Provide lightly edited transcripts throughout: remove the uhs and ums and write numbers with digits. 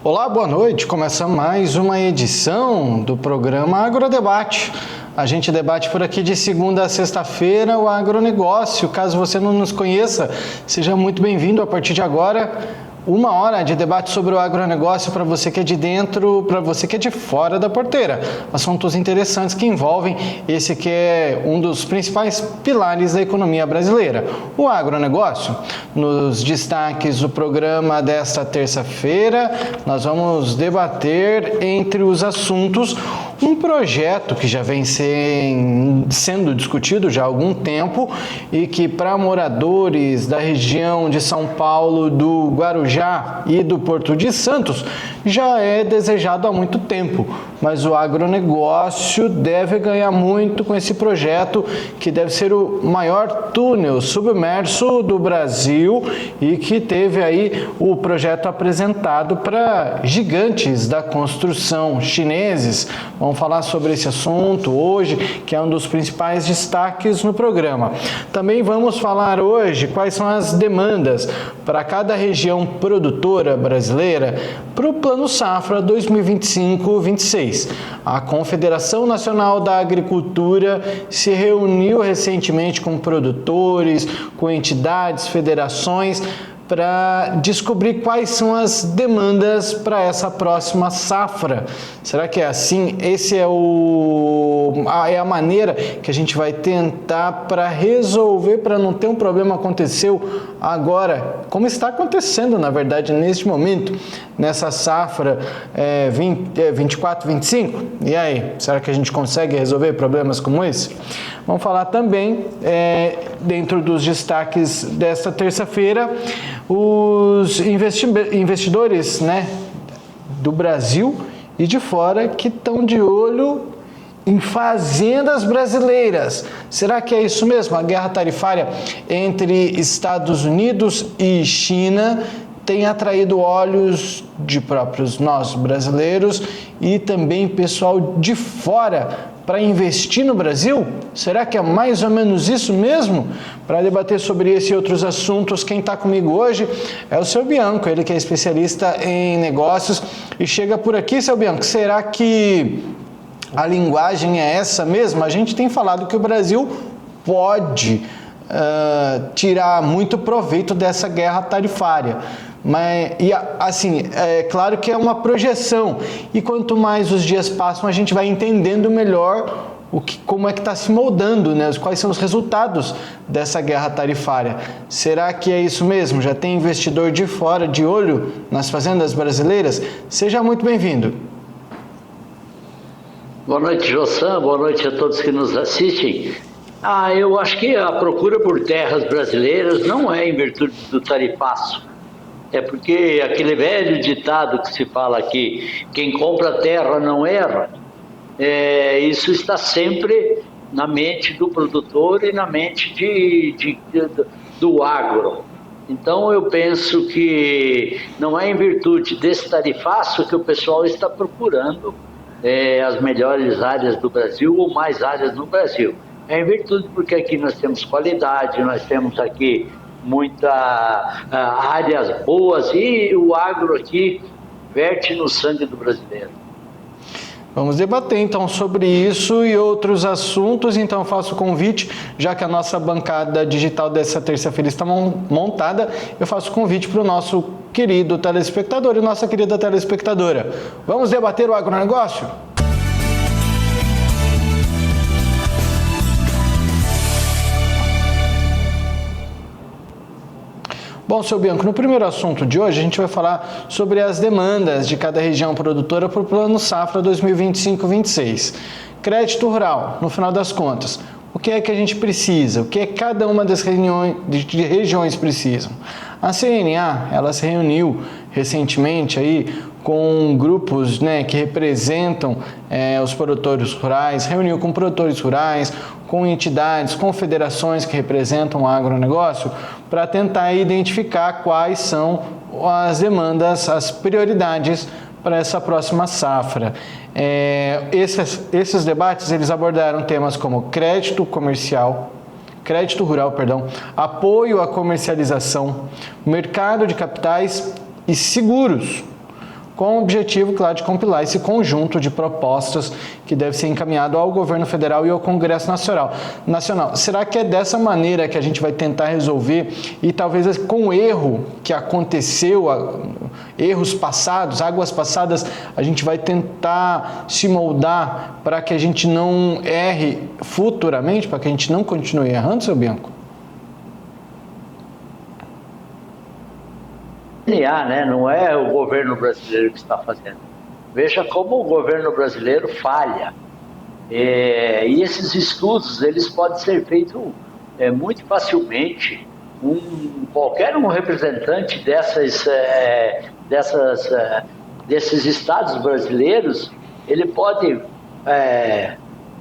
Olá, boa noite. Começa mais uma edição do programa Agrodebate. A gente debate por aqui de segunda a sexta-feira o agronegócio. Caso você não nos conheça, seja muito bem-vindo a partir de agora. 1 hora de debate sobre o agronegócio para você que é de dentro, para você que é de fora da porteira. Assuntos interessantes que envolvem esse que é um dos principais pilares da economia brasileira, o agronegócio. Nos destaques do programa desta terça-feira, nós vamos debater, entre os assuntos, um projeto que já vem sendo discutido já há algum tempo e que para moradores da região de São Paulo, do Guarujá e do Porto de Santos já é desejado há muito tempo, mas o agronegócio deve ganhar muito com esse projeto, que deve ser o maior túnel submerso do Brasil e que teve aí o projeto apresentado para gigantes da construção chineses. Vamos falar sobre esse assunto hoje, que é um dos principais destaques no programa. Também vamos falar hoje quais são as demandas para cada região produtora brasileira para o Plano Safra 2025-26. A Confederação Nacional da Agricultura se reuniu recentemente com produtores, com entidades, federações, para descobrir quais são as demandas para essa próxima safra. Será que é assim? Esse é a maneira que a gente vai tentar para resolver, para não ter um problema aconteceu agora, como está acontecendo, na verdade, neste momento, nessa safra 24-25. E aí, será que a gente consegue resolver problemas como esse? Vamos falar também, dentro dos destaques desta terça-feira, os investidores, do Brasil e de fora que estão de olho em fazendas brasileiras. Será que é isso mesmo? A guerra tarifária entre Estados Unidos e China tem atraído olhos de próprios nós brasileiros e também pessoal de fora para investir no Brasil? Será que é mais ou menos isso mesmo? Para debater sobre esse e outros assuntos, quem está comigo hoje é o seu Bianco, ele que é especialista em negócios e chega por aqui. Seu Bianco, será que a linguagem é essa mesmo? A gente tem falado que o Brasil pode tirar muito proveito dessa guerra tarifária. É claro que é uma projeção e quanto mais os dias passam, a gente vai entendendo melhor como é que está se moldando, quais são os resultados dessa guerra tarifária. Será que é isso mesmo? Já tem investidor de fora de olho nas fazendas brasileiras? Seja muito bem-vindo. Boa noite, Jossan. Boa noite a todos que nos assistem. Eu acho que a procura por terras brasileiras não é em virtude do tarifaço. É porque aquele velho ditado que se fala aqui, quem compra terra não erra, isso está sempre na mente do produtor e na mente do agro. Então eu penso que não é em virtude desse tarifaço que o pessoal está procurando as melhores áreas do Brasil ou mais áreas no Brasil. É em virtude porque aqui nós temos qualidade, nós temos aqui muitas áreas boas e o agro aqui verte no sangue do brasileiro. Vamos debater então sobre isso e outros assuntos. Então eu faço o convite, já que a nossa bancada digital dessa terça-feira está montada, eu faço o convite para o nosso querido telespectador e nossa querida telespectadora. Vamos debater o agronegócio? Bom, seu Bianco, no primeiro assunto de hoje a gente vai falar sobre as demandas de cada região produtora para o Plano Safra 2025-26. Crédito rural, no final das contas, o que é que a gente precisa? O que é que cada uma das regiões precisam? A CNA, ela se reuniu recentemente aí com grupos que representam os produtores rurais, reuniu com produtores rurais, com entidades, com federações que representam o agronegócio, para tentar identificar quais são as demandas, as prioridades para essa próxima safra. Esses debates eles abordaram temas como crédito rural, apoio à comercialização, mercado de capitais e seguros. com o objetivo, claro, de compilar esse conjunto de propostas que deve ser encaminhado ao governo federal e ao Congresso Nacional. Será que é dessa maneira que a gente vai tentar resolver e talvez com o erro que aconteceu, erros passados, águas passadas, a gente vai tentar se moldar para que a gente não erre futuramente, para que a gente não continue errando, seu Bianco? Né? Não é o governo brasileiro que está fazendo. Veja como o governo brasileiro falha. E esses estudos, eles podem ser feitos muito facilmente. Qualquer um representante desses estados brasileiros, ele pode,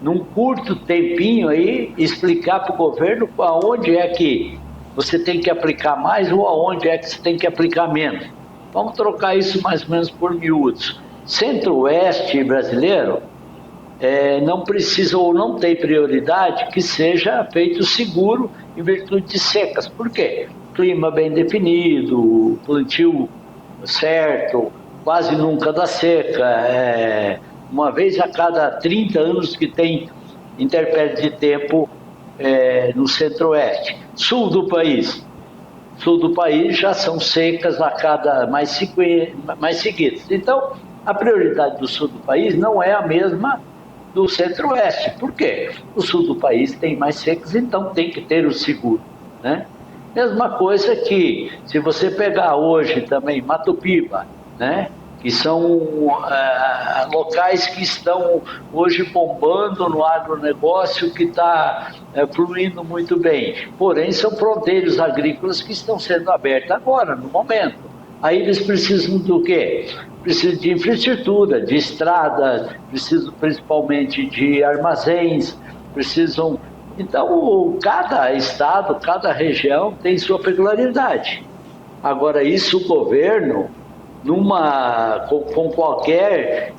num curto tempinho aí, explicar para o governo aonde é que você tem que aplicar mais ou aonde é que você tem que aplicar menos. Vamos trocar isso mais ou menos por miúdos. Centro-Oeste brasileiro não precisa ou não tem prioridade que seja feito seguro em virtude de secas. Por quê? Clima bem definido, plantio certo, quase nunca dá seca. Uma vez a cada 30 anos que tem intempérie de tempo no Centro-Oeste. Sul do país já são secas a cada mais seguidas. Então, a prioridade do sul do país não é a mesma do Centro-Oeste. Por quê? O sul do país tem mais secas, então tem que ter o seguro, né? Mesma coisa que, se você pegar hoje também Mato Piba, né? Que são locais que estão hoje bombando no agronegócio, que está fluindo muito bem. Porém, são fronteiras agrícolas que estão sendo abertas agora, no momento. Aí eles precisam do quê? Precisam de infraestrutura, de estradas, precisam principalmente de armazéns, precisam... Então, cada estado, cada região tem sua peculiaridade. Agora, isso o governo... com qualquer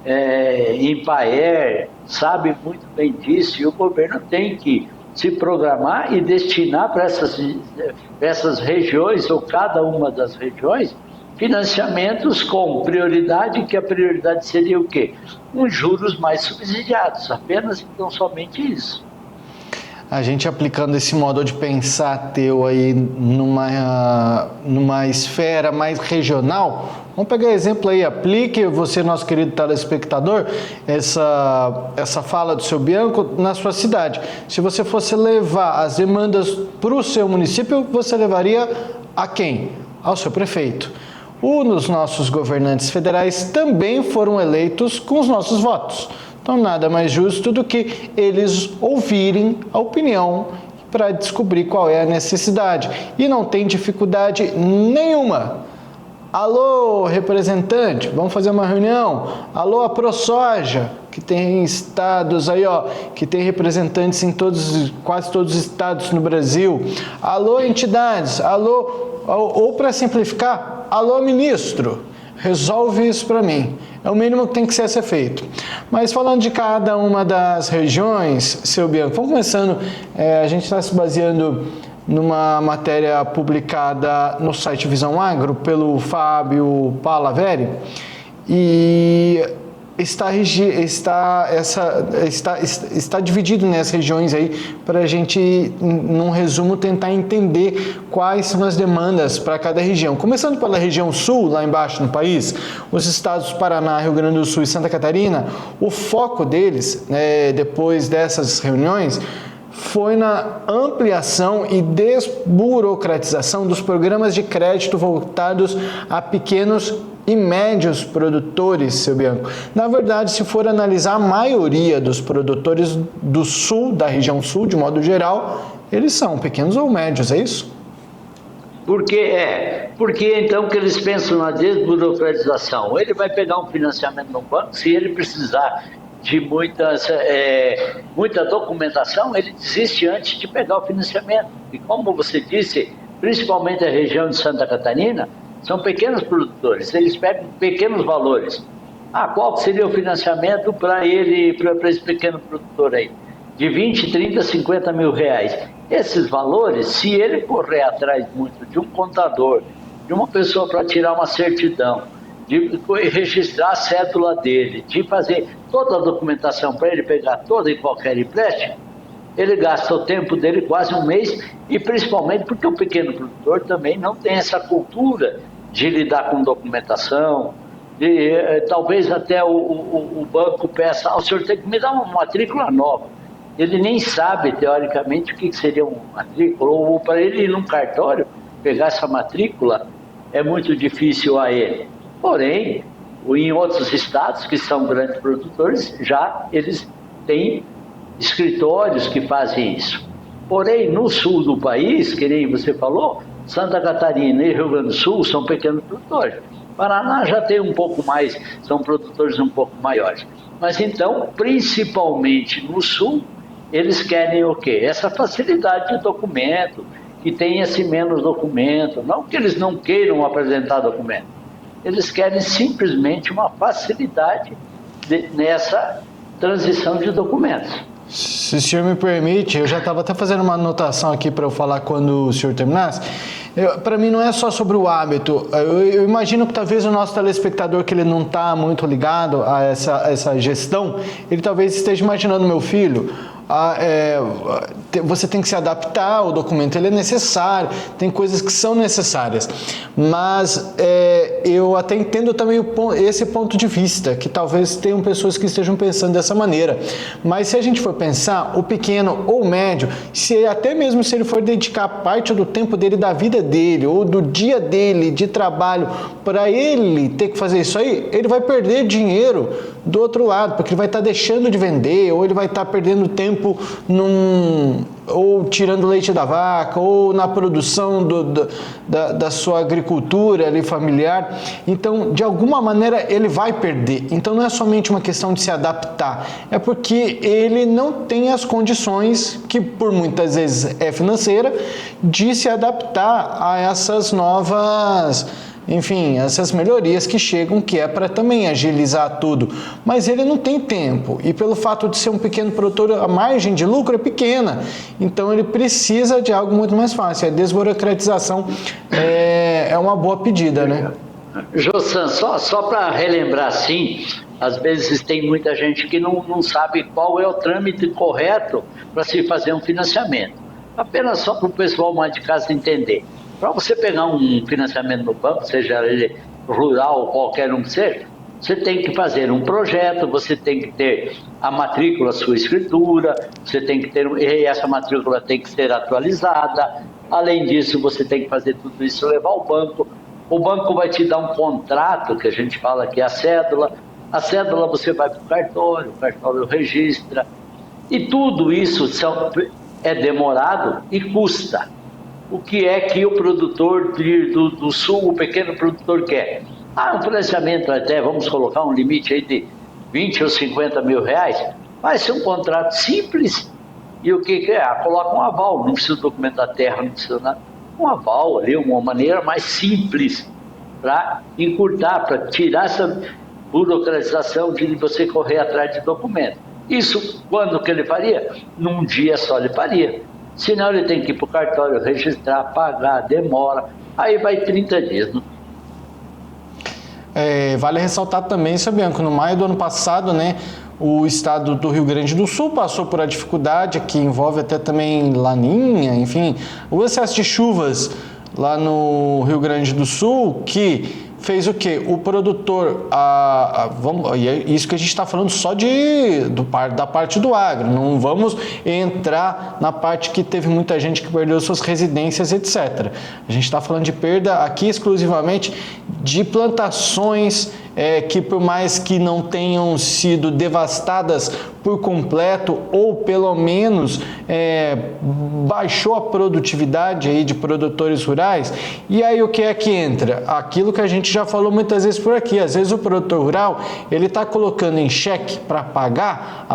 Empaer, sabe muito bem disso, e o governo tem que se programar e destinar para essas regiões, ou cada uma das regiões, financiamentos com prioridade, que a prioridade seria o quê? Uns juros mais subsidiados, apenas então somente isso. A gente aplicando esse modo de pensar teu aí numa esfera mais regional, vamos pegar exemplo aí, aplique você, nosso querido telespectador, essa fala do seu Bianco na sua cidade. Se você fosse levar as demandas para o seu município, você levaria a quem? Ao seu prefeito. Os nossos governantes federais também foram eleitos com os nossos votos. Então, nada mais justo do que eles ouvirem a opinião para descobrir qual é a necessidade. E não tem dificuldade nenhuma. Alô, representante, vamos fazer uma reunião? Alô, a ProSoja, que tem estados aí, ó, que tem representantes em quase todos os estados no Brasil. Alô, entidades, alô, ou para simplificar, alô, ministro, resolve isso para mim. É o mínimo que tem que ser feito. Mas falando de cada uma das regiões, seu Bianco, vamos começando, a gente está se baseando numa matéria publicada no site Visão Agro pelo Fábio Palaveri, e está dividido nas regiões aí para a gente, num resumo, tentar entender quais são as demandas para cada região. Começando pela região sul, lá embaixo no país, os estados do Paraná, Rio Grande do Sul e Santa Catarina, o foco deles, depois dessas reuniões, foi na ampliação e desburocratização dos programas de crédito voltados a pequenos e médios produtores, seu Bianco. Na verdade, se for analisar, a maioria dos produtores do sul, da região sul, de modo geral, eles são pequenos ou médios, é isso? Porque então que eles pensam na desburocratização? Ele vai pegar um financiamento no banco, se ele precisar de muita documentação, ele desiste antes de pegar o financiamento. E como você disse, principalmente a região de Santa Catarina, são pequenos produtores, eles pegam pequenos valores. Qual seria o financiamento para esse pequeno produtor aí? De 20, 30, 50 mil reais. Esses valores, se ele correr atrás muito de um contador, de uma pessoa para tirar uma certidão, de registrar a cédula dele, de fazer toda a documentação para ele pegar todo e qualquer empréstimo, ele gasta o tempo dele quase um mês, e principalmente porque o pequeno produtor também não tem essa cultura de lidar com documentação, talvez até o banco peça, o senhor tem que me dar uma matrícula nova. Ele nem sabe, teoricamente, o que seria uma matrícula, ou para ele ir num cartório, pegar essa matrícula, é muito difícil a ele. Porém, em outros estados, que são grandes produtores, já eles têm escritórios que fazem isso. Porém, no sul do país, que nem você falou, Santa Catarina e Rio Grande do Sul são pequenos produtores. Paraná já tem um pouco mais, são produtores um pouco maiores. Mas então, principalmente no sul, eles querem o quê? Essa facilidade de documento, que tenha-se menos documento. Não que eles não queiram apresentar documento. Eles querem simplesmente uma facilidade nessa transição de documentos. Se o senhor me permite, eu já estava até fazendo uma anotação aqui para eu falar quando o senhor terminasse. Para mim não é só sobre o hábito. Eu imagino que talvez o nosso telespectador, que ele não está muito ligado a essa gestão, ele talvez esteja imaginando: meu filho, você tem que se adaptar, o documento ele é necessário, tem coisas que são necessárias, mas eu até entendo também esse ponto de vista, que talvez tenham pessoas que estejam pensando dessa maneira, mas se a gente for pensar, o pequeno ou o médio, até mesmo se ele for dedicar parte do tempo dele, da vida dele, ou do dia dele de trabalho, para ele ter que fazer isso aí, ele vai perder dinheiro do outro lado, porque ele vai estar deixando de vender, ou ele vai estar perdendo tempo ou tirando leite da vaca, ou na produção da sua agricultura ali familiar. Então, de alguma maneira, ele vai perder. Então, não é somente uma questão de se adaptar, é porque ele não tem as condições, que por muitas vezes é financeira, de se adaptar a essas novas... Enfim, essas melhorias que chegam, que é para também agilizar tudo. Mas ele não tem tempo. E pelo fato de ser um pequeno produtor, a margem de lucro é pequena. Então ele precisa de algo muito mais fácil. A desburocratização é uma boa pedida, né? Jossan, só para relembrar assim, às vezes tem muita gente que não sabe qual é o trâmite correto para se fazer um financiamento. Apenas só para o pessoal mais de casa entender. Para você pegar um financiamento no banco, seja ele rural ou qualquer um que seja, você tem que fazer um projeto, você tem que ter a matrícula, sua escritura, você tem que ter, e essa matrícula tem que ser atualizada. Além disso, você tem que fazer tudo isso, levar ao banco. O banco vai te dar um contrato, que a gente fala que é a cédula. A cédula você vai para o cartório registra. E tudo isso é demorado e custa. O que é que o produtor do sul, o pequeno produtor quer? Um financiamento até, vamos colocar um limite aí de 20 ou 50 mil reais, vai ser um contrato simples. E o que é? Coloca um aval, não precisa documentar terra, não precisa nada. Um aval ali, uma maneira mais simples para encurtar, para tirar essa burocratização de você correr atrás de documento. Isso, quando que ele faria? Num dia só ele faria. Senão ele tem que ir para o cartório, registrar, pagar, demora. Aí vai 30 dias. Vale ressaltar também, seu Bianco, no maio do ano passado, né, o estado do Rio Grande do Sul passou por a dificuldade, que envolve até também laninha, enfim, o excesso de chuvas lá no Rio Grande do Sul, que fez o quê? O produtor, e é isso que a gente está falando só da parte do agro, não vamos entrar na parte que teve muita gente que perdeu suas residências, etc. A gente está falando de perda aqui exclusivamente de plantações que, por mais que não tenham sido devastadas por completo, ou pelo menos baixou a produtividade aí de produtores rurais. E aí o que é que entra? Aquilo que a gente já falou muitas vezes por aqui. Às vezes o produtor rural, ele está colocando em xeque para pagar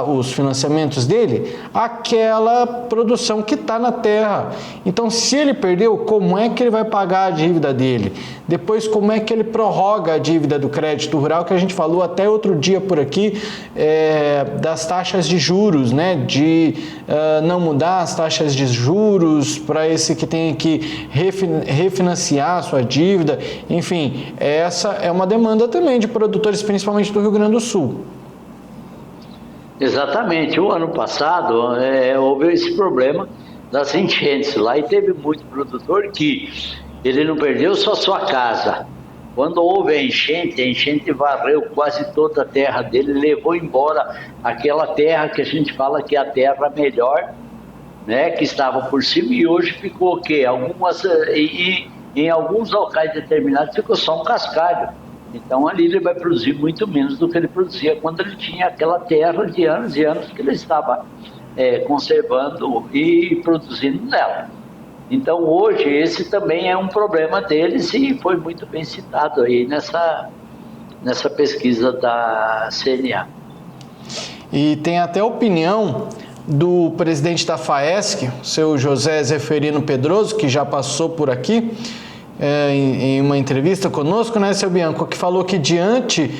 os financiamentos dele aquela produção que está na terra. Então, se ele perdeu, como é que ele vai pagar a dívida dele? Depois, como é que ele prorroga a dívida dívida do crédito rural, que a gente falou até outro dia por aqui, das taxas de juros, né? De não mudar as taxas de juros para esse que tem que refinanciar a sua dívida. Enfim, essa é uma demanda também de produtores, principalmente do Rio Grande do Sul. Exatamente. O ano passado houve esse problema das enchentes lá e teve muito produtor que ele não perdeu só sua casa. Quando houve a enchente varreu quase toda a terra dele, levou embora aquela terra que a gente fala que é a terra melhor, né, que estava por cima, e hoje ficou o quê? Em alguns locais determinados ficou só um cascalho. Então ali ele vai produzir muito menos do que ele produzia quando ele tinha aquela terra de anos e anos que ele estava conservando e produzindo nela. Então hoje esse também é um problema deles e foi muito bem citado aí nessa pesquisa da CNA. E tem até opinião do presidente da FAESC, seu José Zeferino Pedroso, que já passou por aqui em uma entrevista conosco, né, seu Bianco, que falou que diante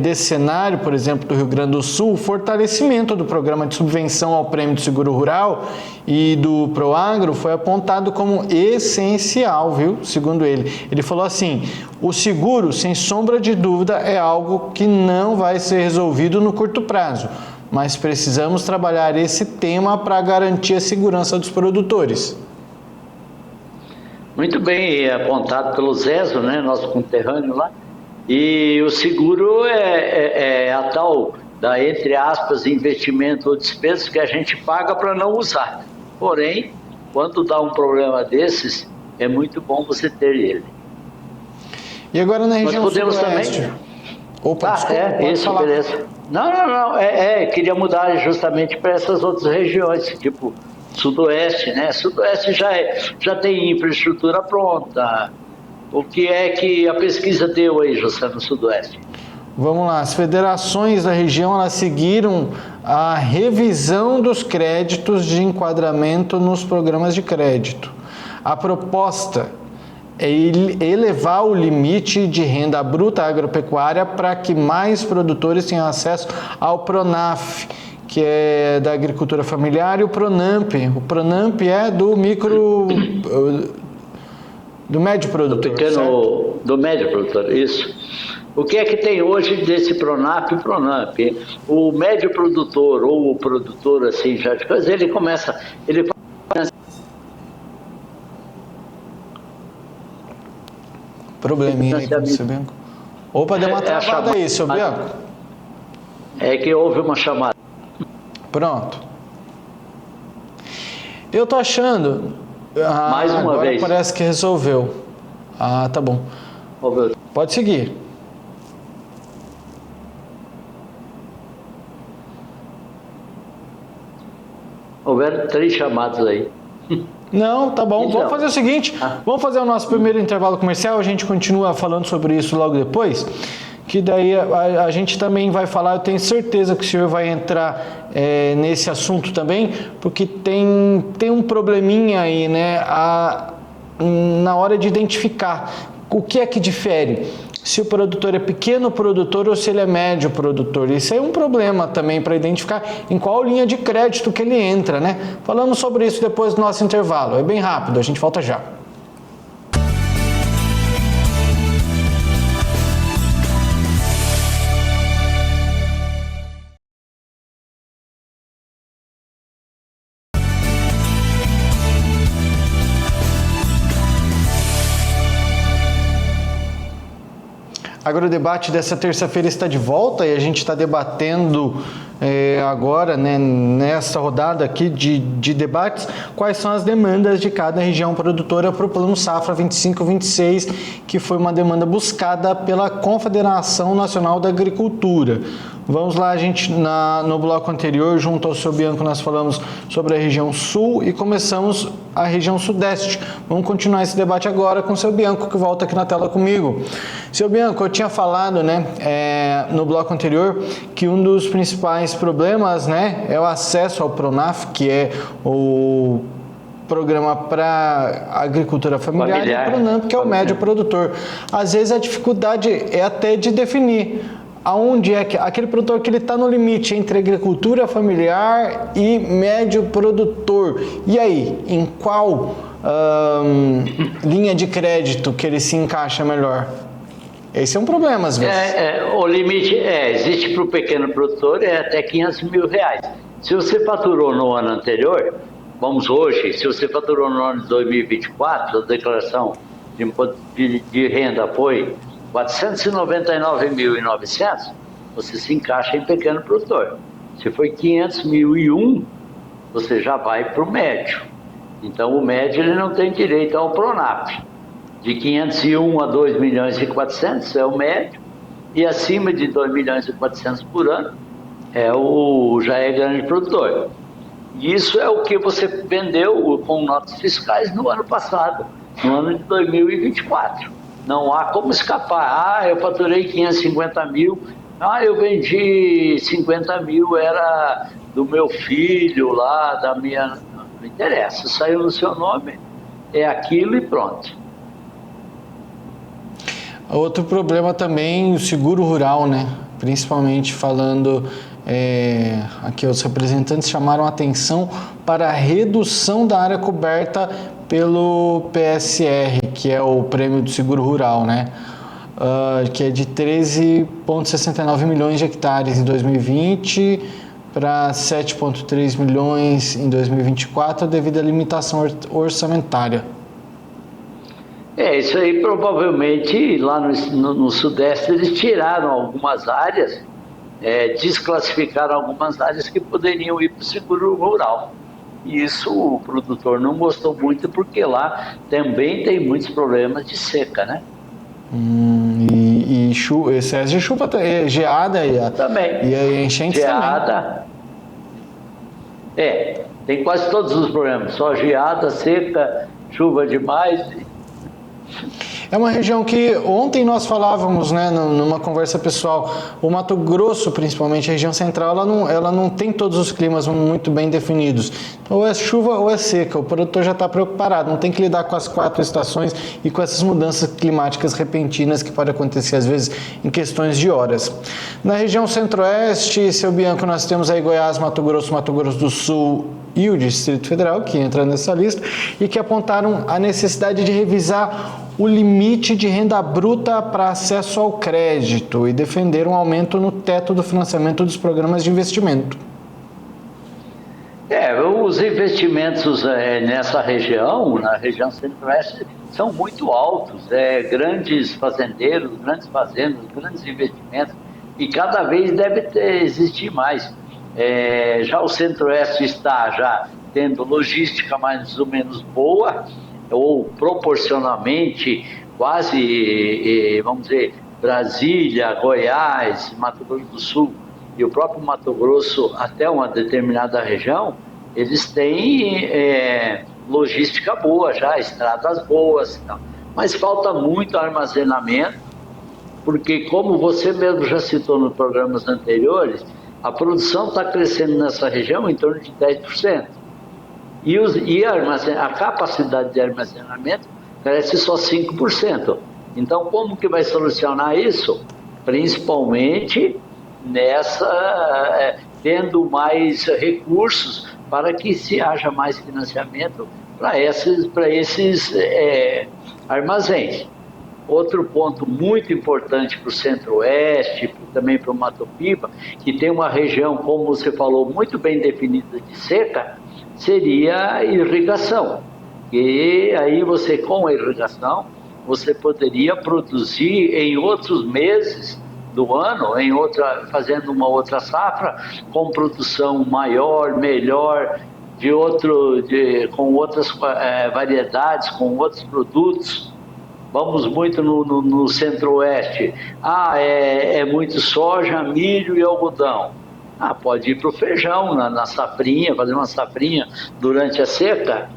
desse cenário, por exemplo, do Rio Grande do Sul, o fortalecimento do programa de subvenção ao prêmio de seguro rural e do Proagro foi apontado como essencial, viu? Segundo ele. Ele falou assim: o seguro, sem sombra de dúvida, é algo que não vai ser resolvido no curto prazo, mas precisamos trabalhar esse tema para garantir a segurança dos produtores. Muito bem apontado pelo Zezo, né, nosso conterrâneo lá. E o seguro é a tal da, entre aspas, investimento ou despesa que a gente paga para não usar. Porém, quando dá um problema desses, é muito bom você ter ele. E agora na região sudoeste? Também... Opa, desculpa, isso, falar. Beleza. Não. Queria mudar justamente para essas outras regiões, tipo Sudoeste, né? Sudoeste já tem infraestrutura pronta. O que é que a pesquisa deu aí, José, no Sudoeste? Vamos lá, as federações da região elas seguiram a revisão dos créditos de enquadramento nos programas de crédito. A proposta é elevar o limite de renda bruta agropecuária para que mais produtores tenham acesso ao PRONAF, que é da agricultura familiar, e o PRONAMP. O PRONAMP é do médio produtor. Do médio produtor, isso. O que é que tem hoje desse PRONAF e PRONAMP? O médio produtor ou o produtor assim já de coisa, ele faz probleminha aí com você, Bianco. Opa, deu uma travada aí, seu Bianco. É que houve uma chamada. Pronto. Eu tô achando... Mais uma agora vez. Parece que resolveu. Ah, tá bom. Pode seguir. Houveram 3 chamados aí. Não, tá bom. Então, vamos fazer o seguinte. Vamos fazer o nosso primeiro intervalo comercial. A gente continua falando sobre isso logo depois. Que daí a gente também vai falar, eu tenho certeza que o senhor vai entrar nesse assunto também, porque tem um probleminha aí, né, na hora de identificar o que é que difere, se o produtor é pequeno produtor ou se ele é médio produtor. Isso é um problema também para identificar em qual linha de crédito que ele entra, né? Falamos sobre isso depois do nosso intervalo, é bem rápido, a gente volta já. Agrodebate dessa terça-feira está de volta e a gente está debatendo agora, né, nessa rodada aqui de debates, quais são as demandas de cada região produtora para o Plano Safra 25-26, que foi uma demanda buscada pela Confederação Nacional da Agricultura. Vamos lá, a gente no bloco anterior, junto ao seu Bianco, nós falamos sobre a região sul e começamos a região sudeste. Vamos continuar esse debate agora com o seu Bianco, que volta aqui na tela comigo. Seu Bianco, eu tinha falado, né, no bloco anterior, que um dos principais problemas, né, é o acesso ao PRONAF, que é o programa para agricultura familiar e o Pronamp, que é o médio produtor. Às vezes a dificuldade é até de definir aonde é que aquele produtor que ele está no limite entre agricultura familiar e médio produtor. E aí, em qual linha de crédito que ele se encaixa melhor? Esse é um problema, às vezes. O limite existe para o pequeno produtor, até R$500.000. Se você faturou no ano anterior, vamos hoje, se você faturou no ano de 2024, a declaração de imposto de renda foi 499.900, você se encaixa em pequeno produtor. Se foi 500.001, você já vai para o médio. Então o médio ele não tem direito ao Pronaf. De 501 a 2.400.000 é o médio, e acima de 2.400.000 por ano já é grande produtor. Isso é o que você vendeu com notas fiscais no ano passado, no ano de 2024. Não há como escapar. Eu faturei 550.000, eu vendi 50.000, era do meu filho lá, da minha... Não interessa, saiu no seu nome, é aquilo e pronto. Outro problema também, o seguro rural, né? Principalmente falando, aqui os representantes chamaram a atenção para a redução da área coberta pelo PSR, que é o Prêmio do Seguro Rural, né? Que é de 13,69 milhões de hectares em 2020 para 7,3 milhões em 2024 devido à limitação orçamentária. Isso aí provavelmente lá no Sudeste eles tiraram algumas áreas, desclassificaram algumas áreas que poderiam ir para o seguro rural. E isso o produtor não gostou muito porque lá também tem muitos problemas de seca, né? Excesso de chuva, geada também. E enchentes geada, também. Tem quase todos os problemas, só geada, seca, chuva demais. É uma região que ontem nós falávamos, né, numa conversa pessoal, o Mato Grosso, principalmente a região central, ela não tem todos os climas muito bem definidos. Ou é chuva ou é seca, o produtor já está preocupado, não tem que lidar com as 4 estações e com essas mudanças climáticas repentinas que podem acontecer às vezes em questões de horas. Na região centro-oeste, seu Bianco, nós temos aí Goiás, Mato Grosso do Sul e o Distrito Federal, que entra nessa lista, e que apontaram a necessidade de revisar o limite de renda bruta para acesso ao crédito e defender um aumento no teto do financiamento dos programas de investimento. Os investimentos nessa região, na região centro-oeste, são muito altos. Grandes fazendeiros, grandes fazendas, grandes investimentos, e cada vez deve existir mais. Já o centro-oeste está já tendo logística mais ou menos boa, ou proporcionalmente quase, vamos dizer, Brasília, Goiás, Mato Grosso do Sul e o próprio Mato Grosso até uma determinada região, eles têm logística boa já, estradas boas, mas falta muito armazenamento, porque como você mesmo já citou nos programas anteriores, a produção está crescendo nessa região em torno de 10%. E a capacidade de armazenamento cresce só 5%. Então, como que vai solucionar isso? Principalmente tendo mais recursos para que se haja mais financiamento para esses armazéns. Outro ponto muito importante para o Centro-Oeste, também para o Mato Piba, que tem uma região, como você falou, muito bem definida de seca, seria a irrigação. E aí você, com a irrigação, você poderia produzir em outros meses do ano, fazendo uma outra safra, com produção maior, melhor, com outras variedades, com outros produtos. Vamos muito no Centro-Oeste. É muito soja, milho e algodão. Pode ir para o feijão, na safrinha, fazer uma safrinha durante a seca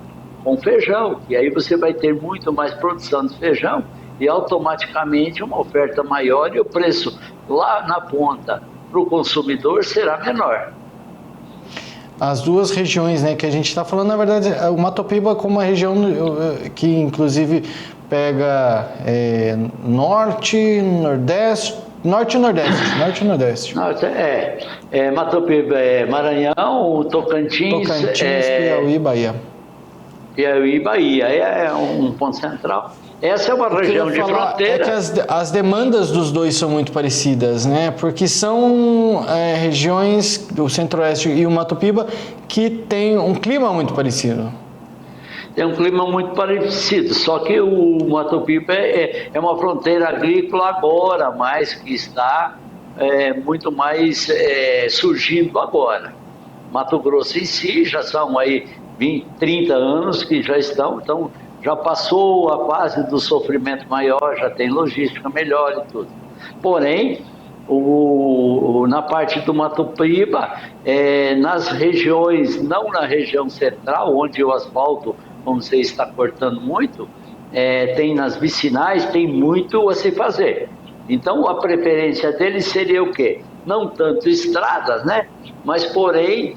com feijão. E aí você vai ter muito mais produção de feijão e automaticamente uma oferta maior e o preço lá na ponta para o consumidor será menor. as duas regiões, né, que a gente está falando, na verdade, o Mato Piba como uma região que inclusive pega norte, nordeste, norte e nordeste. Mato Piba é Maranhão, Tocantins, Piauí e Bahia. Piauí e Bahia, é um ponto central. Essa é uma região de fronteira. É que as demandas dos dois são muito parecidas, né? Porque são regiões, o Centro-Oeste e o Mato Piba, que tem um clima muito parecido. Tem um clima muito parecido, só que o Mato Piba é uma fronteira agrícola agora, mas que está muito mais surgindo agora. Mato Grosso em si já são aí 20, 30 anos que já estão, então já passou a fase do sofrimento maior, já tem logística melhor e tudo. Porém, na parte do Mato Piba, nas regiões, não na região central, onde o asfalto, como você está cortando muito, tem nas vicinais, tem muito a se fazer. Então, a preferência deles seria o quê? Não tanto estradas, né? Mas, porém,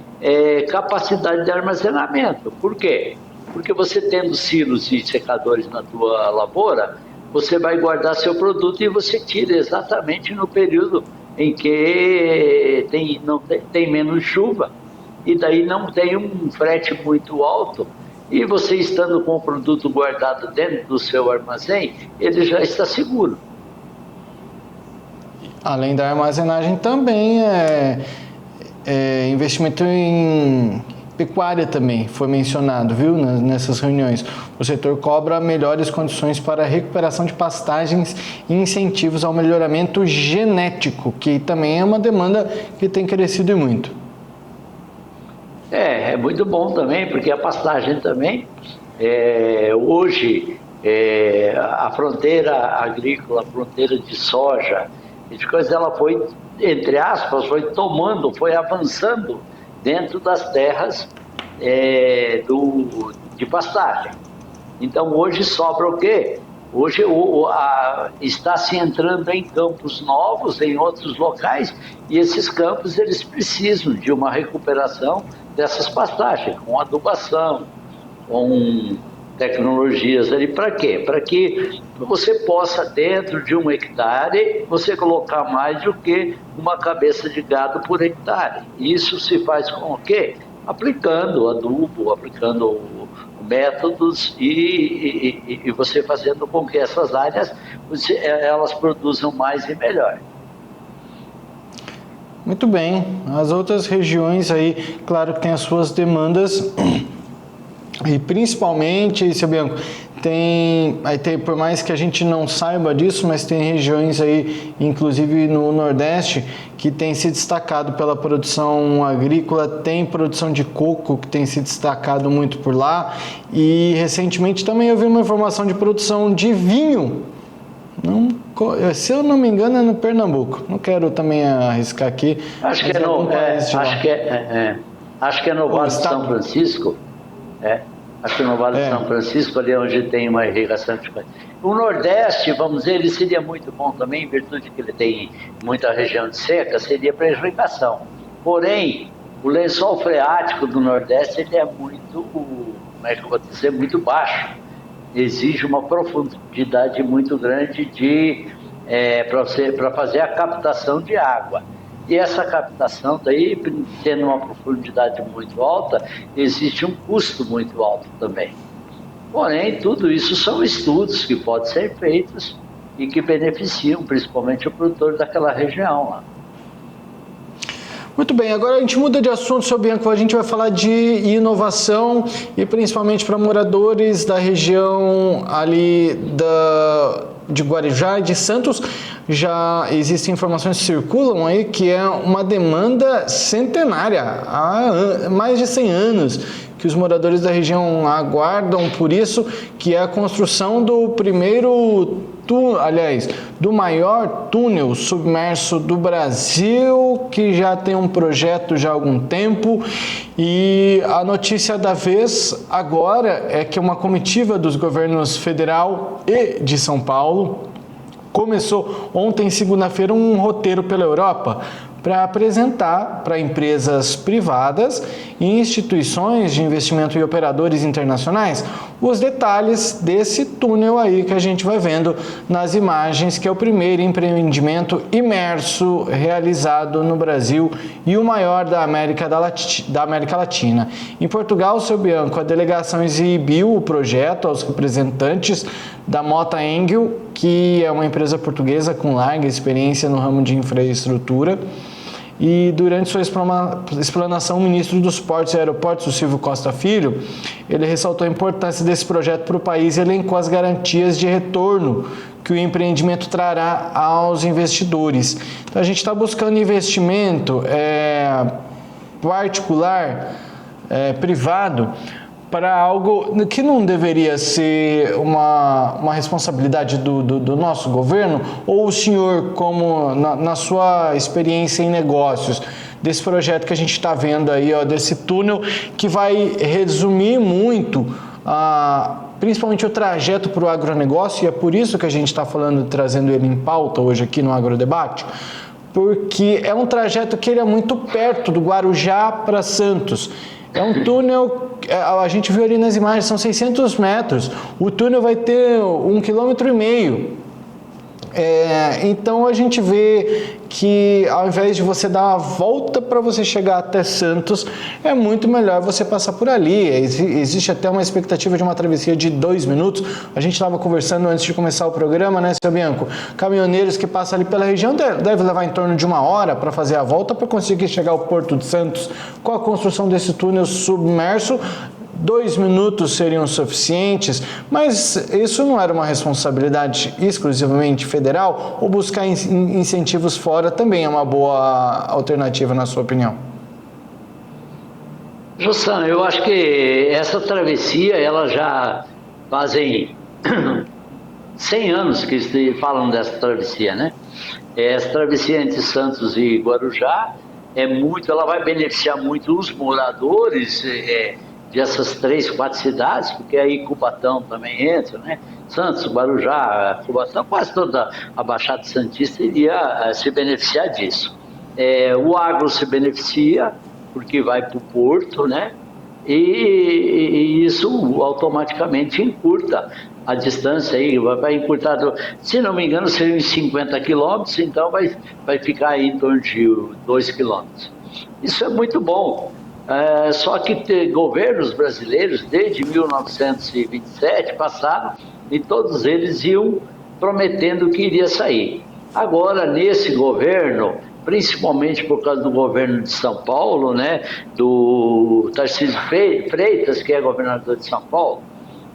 capacidade de armazenamento. Por quê? Porque você tendo silos e secadores na tua lavoura, você vai guardar seu produto e você tira exatamente no período em que tem menos chuva. E daí não tem um frete muito alto. E você estando com o produto guardado dentro do seu armazém, ele já está seguro. Além da armazenagem, também investimento em pecuária também foi mencionado, viu, nessas reuniões. O setor cobra melhores condições para a recuperação de pastagens e incentivos ao melhoramento genético, que também é uma demanda que tem crescido e muito. É muito bom também, porque a pastagem também, hoje, a fronteira agrícola, a fronteira de soja, ela foi, entre aspas, foi avançando dentro das terras de pastagem. Então, hoje sobra o quê? Hoje está se entrando em campos novos, em outros locais, e esses campos eles precisam de uma recuperação dessas pastagens, com adubação, com tecnologias ali. Para quê? Para que você possa, dentro de 1 hectare, você colocar mais do que uma cabeça de gado por hectare. Isso se faz com o quê? Aplicando adubo, aplicando métodos e você fazendo com que essas áreas elas produzam mais e melhor. Muito bem. As outras regiões aí, claro que tem as suas demandas e principalmente, seu Bianco, tem, por mais que a gente não saiba disso, mas tem regiões aí, inclusive no Nordeste, que tem se destacado pela produção agrícola, tem produção de coco que tem se destacado muito por lá, e recentemente também eu vi uma informação de produção de vinho, se eu não me engano é no Pernambuco, não quero também arriscar aqui. Acho que é no Vale de São Francisco, acho que no Vale de São Francisco, ali onde tem uma irrigação de coisa. O Nordeste, vamos dizer, ele seria muito bom também, em virtude que ele tem muita região de seca, seria para irrigação. Porém, o lençol freático do Nordeste, ele é muito, como é que eu vou dizer, muito baixo. Exige uma profundidade muito grande para fazer a captação de água. E essa captação daí, tendo uma profundidade muito alta, existe um custo muito alto também. Porém, tudo isso são estudos que podem ser feitos e que beneficiam principalmente o produtor daquela região lá. Muito bem, agora a gente muda de assunto, seu Bianco, a gente vai falar de inovação e principalmente para moradores da região ali de Guarujá e de Santos. Já existem informações que circulam aí que é uma demanda centenária, há mais de 100 anos, que os moradores da região aguardam por isso, que é a construção do do maior túnel submerso do Brasil, que já tem um projeto já há algum tempo, e a notícia da vez agora é que uma comitiva dos governos federal e de São Paulo começou ontem, segunda-feira, um roteiro pela Europa para apresentar para empresas privadas e instituições de investimento e operadores internacionais os detalhes desse túnel aí que a gente vai vendo nas imagens, que é o primeiro empreendimento imerso realizado no Brasil e o maior da América Latina. Em Portugal, seu Bianco, a delegação exibiu o projeto aos representantes da Mota Engel, que é uma empresa portuguesa com larga experiência no ramo de infraestrutura. E durante sua explanação, o ministro dos Portos e Aeroportos, o Silvio Costa Filho, ele ressaltou a importância desse projeto para o país e elencou as garantias de retorno que o empreendimento trará aos investidores. Então, a gente está buscando investimento particular, privado, para algo que não deveria ser uma responsabilidade do nosso governo, ou o senhor, como na sua experiência em negócios, desse projeto que a gente está vendo aí, desse túnel, que vai resumir muito, principalmente o trajeto para o agronegócio, e é por isso que a gente está falando, trazendo ele em pauta hoje aqui no Agrodebate, porque é um trajeto que ele é muito perto do Guarujá para Santos. É um túnel, a gente viu ali nas imagens, são 600 metros. O túnel vai ter 1,5 km. Então a gente vê que ao invés de você dar uma volta para você chegar até Santos, é muito melhor você passar por ali. Existe até uma expectativa de uma travessia de 2 minutos. A gente estava conversando antes de começar o programa, né, seu Bianco? Caminhoneiros que passam ali pela região devem levar em torno de 1 hora para fazer a volta para conseguir chegar ao Porto de Santos. Com a construção desse túnel submerso, 2 minutos seriam suficientes, mas isso não era uma responsabilidade exclusivamente federal, ou buscar incentivos fora também é uma boa alternativa, na sua opinião? Jussano, eu acho que essa travessia, ela já fazem 100 anos que falam dessa travessia, né? Essa travessia entre Santos e Guarujá ela vai beneficiar muito os moradores dessas 3, 4 cidades, porque aí Cubatão também entra, né? Santos, Guarujá, Cubatão, quase toda a Baixada Santista iria se beneficiar disso. O agro se beneficia, porque vai para o porto, né? E isso automaticamente encurta a distância aí, vai encurtar, se não me engano, seriam 50 quilômetros, então vai ficar aí em torno de 2 quilômetros. Isso é muito bom. Só que governos brasileiros, desde 1927, passaram e todos eles iam prometendo que iria sair. Agora, nesse governo, principalmente por causa do governo de São Paulo, né, do Tarcísio Freitas, que é governador de São Paulo,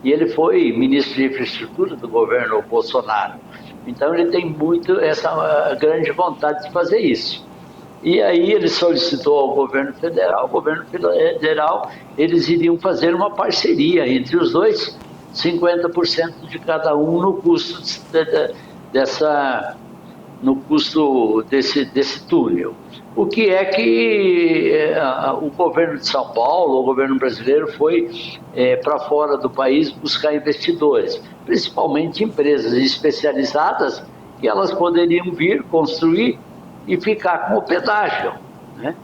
e ele foi ministro de infraestrutura do governo Bolsonaro. Então, ele tem muito essa grande vontade de fazer isso. E aí ele solicitou ao governo federal, eles iriam fazer uma parceria entre os dois, 50% de cada um no custo desse túnel. O que é que o governo de São Paulo, o governo brasileiro, foi para fora do país buscar investidores, principalmente empresas especializadas, que elas poderiam vir construir e ficar com o pedágio, né?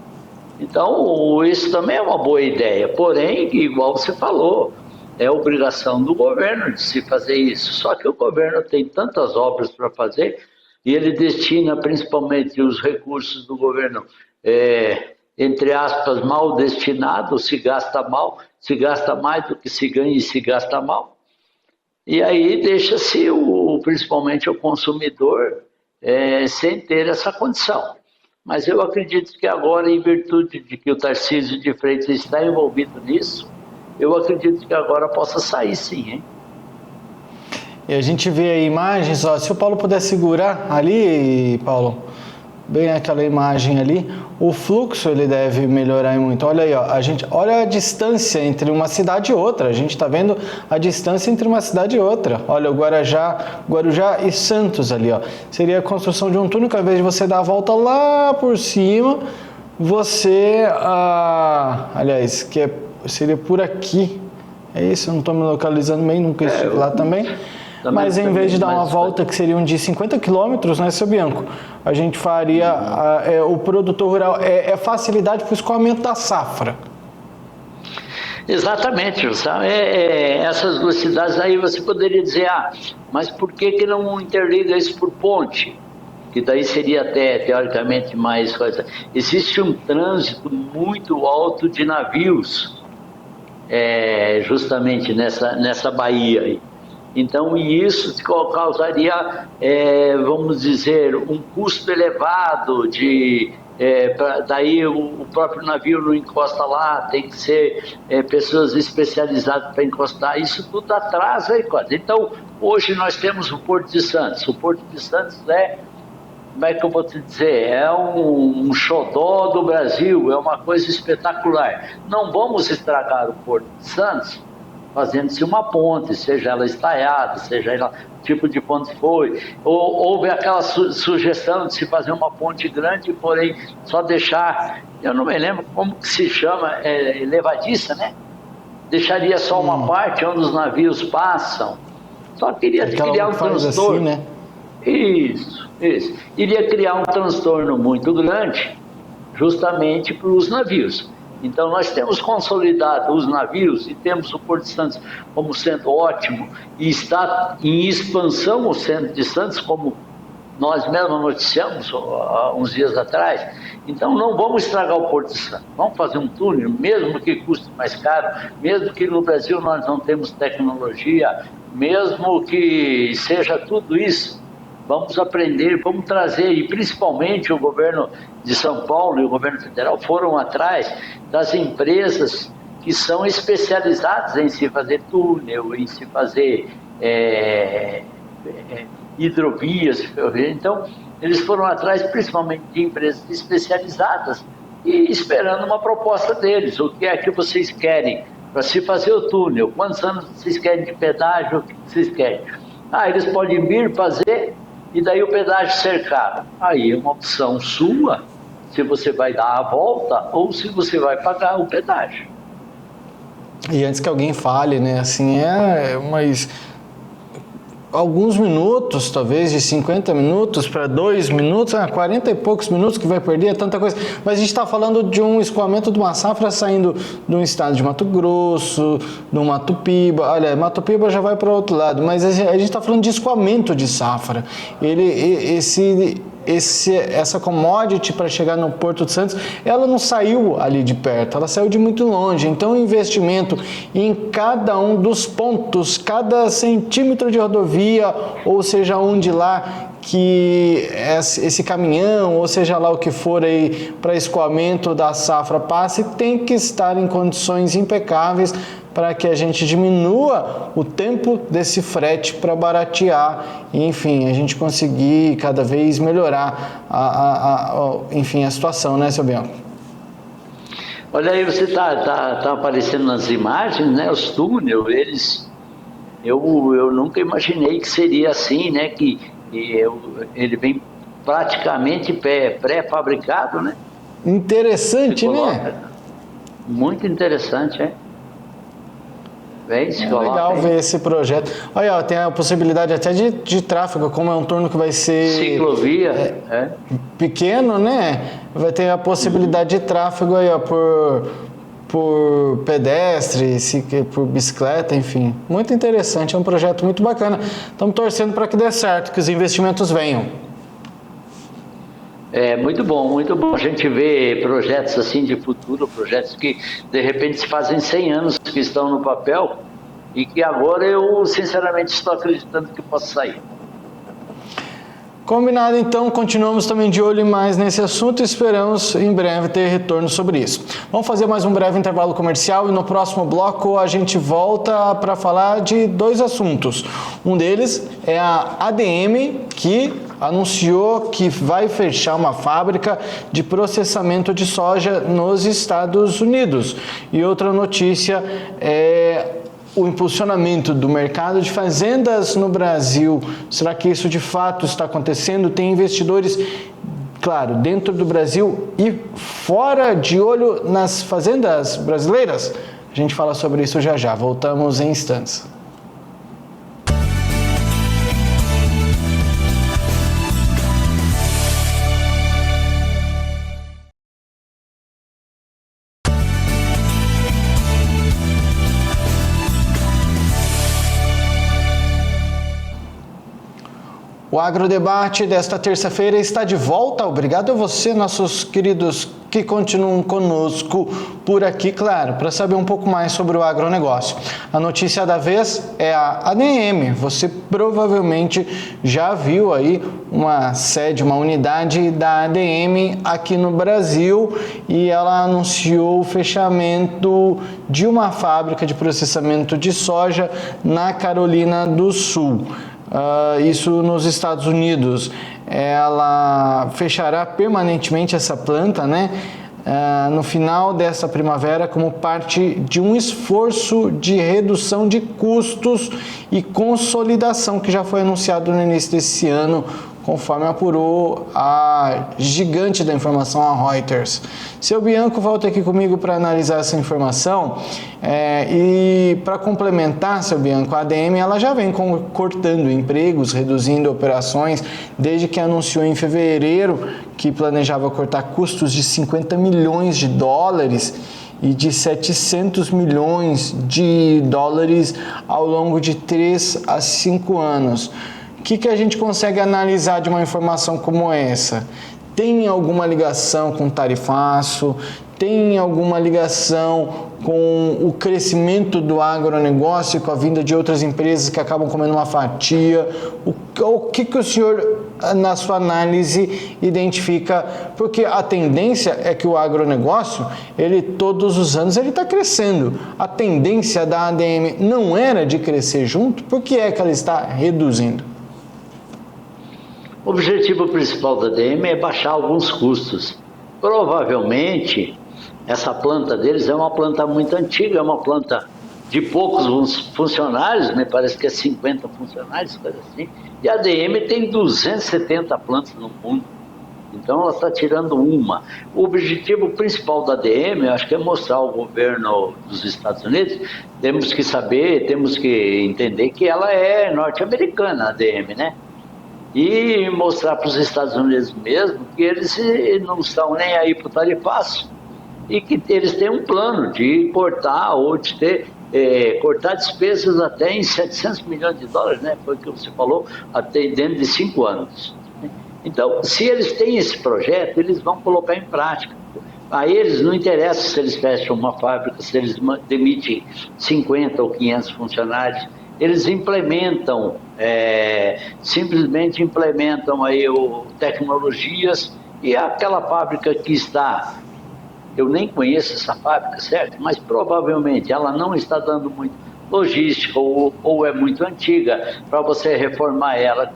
Então, isso também é uma boa ideia, porém, igual você falou, é obrigação do governo de se fazer isso, só que o governo tem tantas obras para fazer e ele destina principalmente os recursos do governo, entre aspas, mal destinados, se gasta mais do que se ganha e se gasta mal, e aí deixa-se principalmente o consumidor sem ter essa condição. Mas eu acredito que agora, em virtude de que o Tarcísio de Freitas está envolvido nisso, eu acredito que agora possa sair sim, hein? E a gente vê aí imagens, se o Paulo puder segurar ali, Paulo, bem aquela imagem ali, o fluxo ele deve melhorar muito. Olha aí, olha a distância entre uma cidade e outra. A gente está vendo a distância entre uma cidade e outra. Olha, o Guarujá e Santos ali, Seria a construção de um túnel que ao invés de você dar a volta lá por cima, você, seria por aqui. É isso, eu não estou me localizando bem, nunca estive lá também. Mas em vez de dar uma volta que seriam de 50 quilômetros, né, seu Bianco? A gente faria, o produtor rural, é facilidade para o escoamento da safra. Exatamente, essas duas cidades aí você poderia dizer, mas por que não interliga isso por ponte? Que daí seria até, teoricamente, mais coisa. Existe um trânsito muito alto de navios, justamente nessa baía aí. Então, isso causaria, vamos dizer, um custo elevado daí o próprio navio não encosta lá, tem que ser pessoas especializadas para encostar, isso tudo atrasa aí quase. Então, hoje nós temos o Porto de Santos. O Porto de Santos como é que eu vou te dizer, é um xodó do Brasil, é uma coisa espetacular. Não vamos estragar o Porto de Santos fazendo-se uma ponte, seja ela estaiada, seja ela o tipo de ponte foi. Houve aquela sugestão de se fazer uma ponte grande, porém só deixar, eu não me lembro como que se chama, levadiça, né? Deixaria só uma parte onde os navios passam. Só queria criar um transtorno. Assim, né? Isso. Iria criar um transtorno muito grande, justamente para os navios. Então, nós temos consolidado os navios e temos o Porto de Santos como sendo ótimo e está em expansão o centro de Santos, como nós mesmos noticiamos há uns dias atrás. Então, não vamos estragar o Porto de Santos. Vamos fazer um túnel, mesmo que custe mais caro, mesmo que no Brasil nós não temos tecnologia, mesmo que seja tudo isso. Vamos aprender, vamos trazer, e principalmente o governo de São Paulo e o governo federal foram atrás das empresas que são especializadas em se fazer túnel, em se fazer hidrovias. Então, eles foram atrás principalmente de empresas especializadas e esperando uma proposta deles. O que é que vocês querem para se fazer o túnel? Quantos anos vocês querem de pedágio? O que vocês querem? Eles podem vir fazer e daí o pedágio cercado. Aí é uma opção sua, se você vai dar a volta ou se você vai pagar o pedágio. E antes que alguém fale, né, assim, mas alguns minutos, talvez de 50 minutos para 2 minutos, 40 e poucos minutos que vai perder, é tanta coisa. Mas a gente está falando de um escoamento de uma safra saindo de um estado de Mato Grosso, do Mato Piba. Olha, Mato Piba já vai para o outro lado, mas a gente está falando de escoamento de safra. Essa commodity para chegar no Porto de Santos, ela não saiu ali de perto, ela saiu de muito longe. Então, o investimento em cada um dos pontos, cada centímetro de rodovia, ou seja, onde lá que esse caminhão, ou seja lá o que for aí para escoamento da safra passe, tem que estar em condições impecáveis para que a gente diminua o tempo desse frete para baratear e, enfim, a gente conseguir cada vez melhorar a situação, né, seu Bianco? Olha aí, você tá aparecendo nas imagens, né, os túneis, eu nunca imaginei que seria assim, né, que ele vem praticamente pré-fabricado, né? Interessante, né? Muito interessante, é? Legal ver esse projeto. Olha, tem a possibilidade até de tráfego, como é um turno que vai ser ciclovia, pequeno, né? Vai ter a possibilidade de tráfego aí, por pedestre, por bicicleta, enfim. Muito interessante, é um projeto muito bacana. Estamos torcendo para que dê certo, que os investimentos venham. Muito bom a gente ver projetos assim de futuro, projetos que de repente se fazem 100 anos que estão no papel e que agora eu sinceramente estou acreditando que possa sair. Combinado, então, continuamos também de olho mais nesse assunto e esperamos em breve ter retorno sobre isso. Vamos fazer mais um breve intervalo comercial e no próximo bloco a gente volta para falar de 2 assuntos. Um deles é a ADM, que anunciou que vai fechar uma fábrica de processamento de soja nos Estados Unidos. E outra notícia é o impulsionamento do mercado de fazendas no Brasil. Será que isso de fato está acontecendo? Tem investidores, claro, dentro do Brasil e fora, de olho nas fazendas brasileiras? A gente fala sobre isso já já. Voltamos em instantes. O Agrodebate desta terça-feira está de volta. Obrigado a você, nossos queridos que continuam conosco por aqui, claro, para saber um pouco mais sobre o agronegócio. A notícia da vez é a ADM. Você provavelmente já viu aí uma sede, uma unidade da ADM aqui no Brasil, e ela anunciou o fechamento de uma fábrica de processamento de soja na Carolina do Sul. Isso nos Estados Unidos. Ela fechará permanentemente essa planta, né? No final dessa primavera, como parte de um esforço de redução de custos e consolidação que já foi anunciado no início desse ano, conforme apurou a gigante da informação, a Reuters. Seu Bianco volta aqui comigo para analisar essa informação, e para complementar, seu Bianco, a ADM ela já vem cortando empregos, reduzindo operações, desde que anunciou em fevereiro que planejava cortar custos de 50 milhões de dólares e de 700 milhões de dólares ao longo de 3 a 5 anos. O que a gente consegue analisar de uma informação como essa? Tem alguma ligação com o tarifaço? Tem alguma ligação com o crescimento do agronegócio, com a vinda de outras empresas que acabam comendo uma fatia? O que o senhor, na sua análise, identifica? Porque a tendência é que o agronegócio, ele todos os anos ele está crescendo. A tendência da ADM não era de crescer junto? Por que é que ela está reduzindo? O objetivo principal da ADM é baixar alguns custos. Provavelmente, essa planta deles é uma planta muito antiga, é uma planta de poucos funcionários, me parece que é 50 funcionários, coisa assim, e a ADM tem 270 plantas no mundo, então ela está tirando uma. O objetivo principal da ADM, eu acho que é mostrar ao governo dos Estados Unidos, temos que saber, temos que entender que ela é norte-americana, a ADM, né? E mostrar para os Estados Unidos mesmo que eles não estão nem aí para o tarifaço e que eles têm um plano de cortar ou de ter, cortar despesas até em 700 milhões de dólares, né? Foi o que você falou, até dentro de 5 anos. Então, se eles têm esse projeto, eles vão colocar em prática. A eles não interessa se eles fecham uma fábrica, se eles demitem 50 ou 500 funcionários. Eles implementam, simplesmente implementam aí tecnologias, e aquela fábrica que está, eu nem conheço essa fábrica, certo? Mas provavelmente ela não está dando muito logística ou é muito antiga para você reformar ela.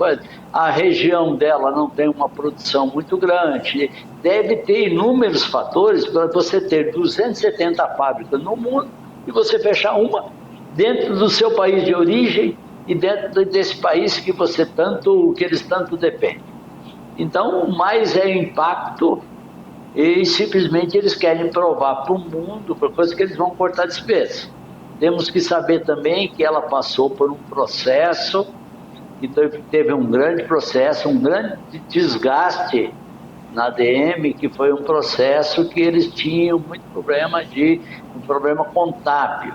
A região dela não tem uma produção muito grande, deve ter inúmeros fatores para você ter 270 fábricas no mundo e você fechar uma dentro do seu país de origem e dentro desse país que eles tanto dependem. Então, mais é impacto, e simplesmente eles querem provar para o mundo, para coisa que eles vão cortar despesas. Temos que saber também que ela passou por um processo, que teve um grande processo, um grande desgaste na ADM, que foi um processo que eles tinham muito um problema contábil.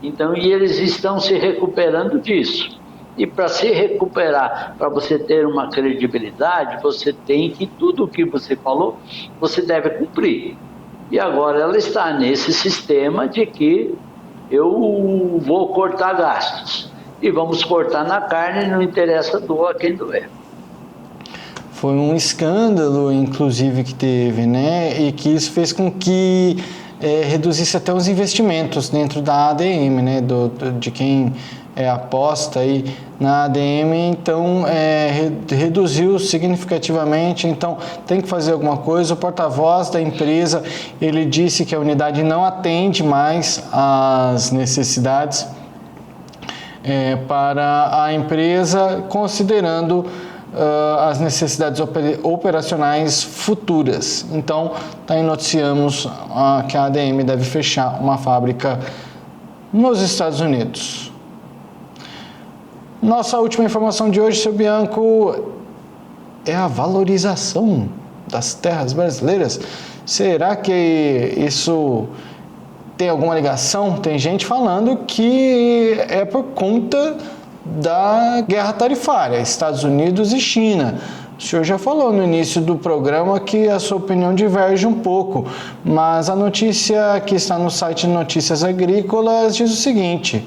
Então, e eles estão se recuperando disso. E para se recuperar, para você ter uma credibilidade, você tem que, tudo o que você falou, você deve cumprir. E agora ela está nesse sistema de que eu vou cortar gastos. E vamos cortar na carne, não interessa doa quem doer. Foi um escândalo, inclusive, que teve, né? E que isso fez com que reduzisse até os investimentos dentro da ADM, né? De quem aposta aí na ADM, então reduziu significativamente. Então tem que fazer alguma coisa. O porta-voz da empresa, ele disse que a unidade não atende mais às necessidades para a empresa, considerando as necessidades operacionais futuras. Então, noticiamos que a ADM deve fechar uma fábrica nos Estados Unidos. Nossa última informação de hoje, seu Bianco, é a valorização das terras brasileiras. Será que isso tem alguma ligação? Tem gente falando que é por conta da guerra tarifária, Estados Unidos e China. O senhor já falou no início do programa que a sua opinião diverge um pouco, mas a notícia que está no site Notícias Agrícolas diz o seguinte: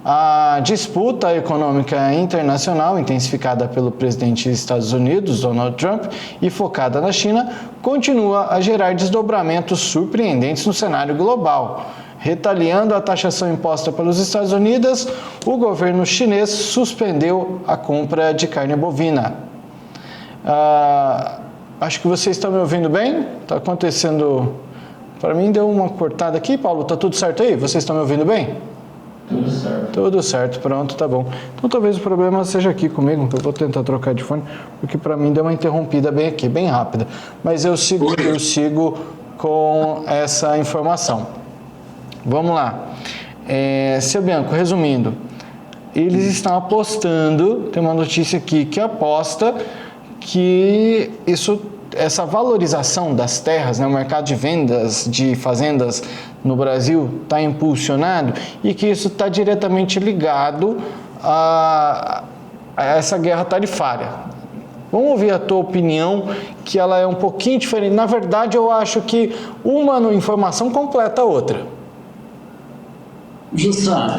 a disputa econômica internacional, intensificada pelo presidente dos Estados Unidos, Donald Trump, e focada na China, continua a gerar desdobramentos surpreendentes no cenário global. Retaliando a taxação imposta pelos Estados Unidos, o governo chinês suspendeu a compra de carne bovina. Acho que vocês estão me ouvindo bem? Está acontecendo... Para mim deu uma cortada aqui, Paulo. Está tudo certo aí? Vocês estão me ouvindo bem? Tudo certo. Tudo certo, pronto, tá bom. Então talvez o problema seja aqui comigo, eu vou tentar trocar de fone, porque para mim deu uma interrompida bem aqui, bem rápida. Mas eu sigo com essa informação. Vamos lá. Seu Bianco, resumindo, eles estão apostando, tem uma notícia aqui que aposta que essa valorização das terras, né, o mercado de vendas de fazendas no Brasil está impulsionado e que isso está diretamente ligado a essa guerra tarifária. Vamos ouvir a tua opinião, que ela é um pouquinho diferente. Na verdade, eu acho que uma informação completa a outra. Jussan,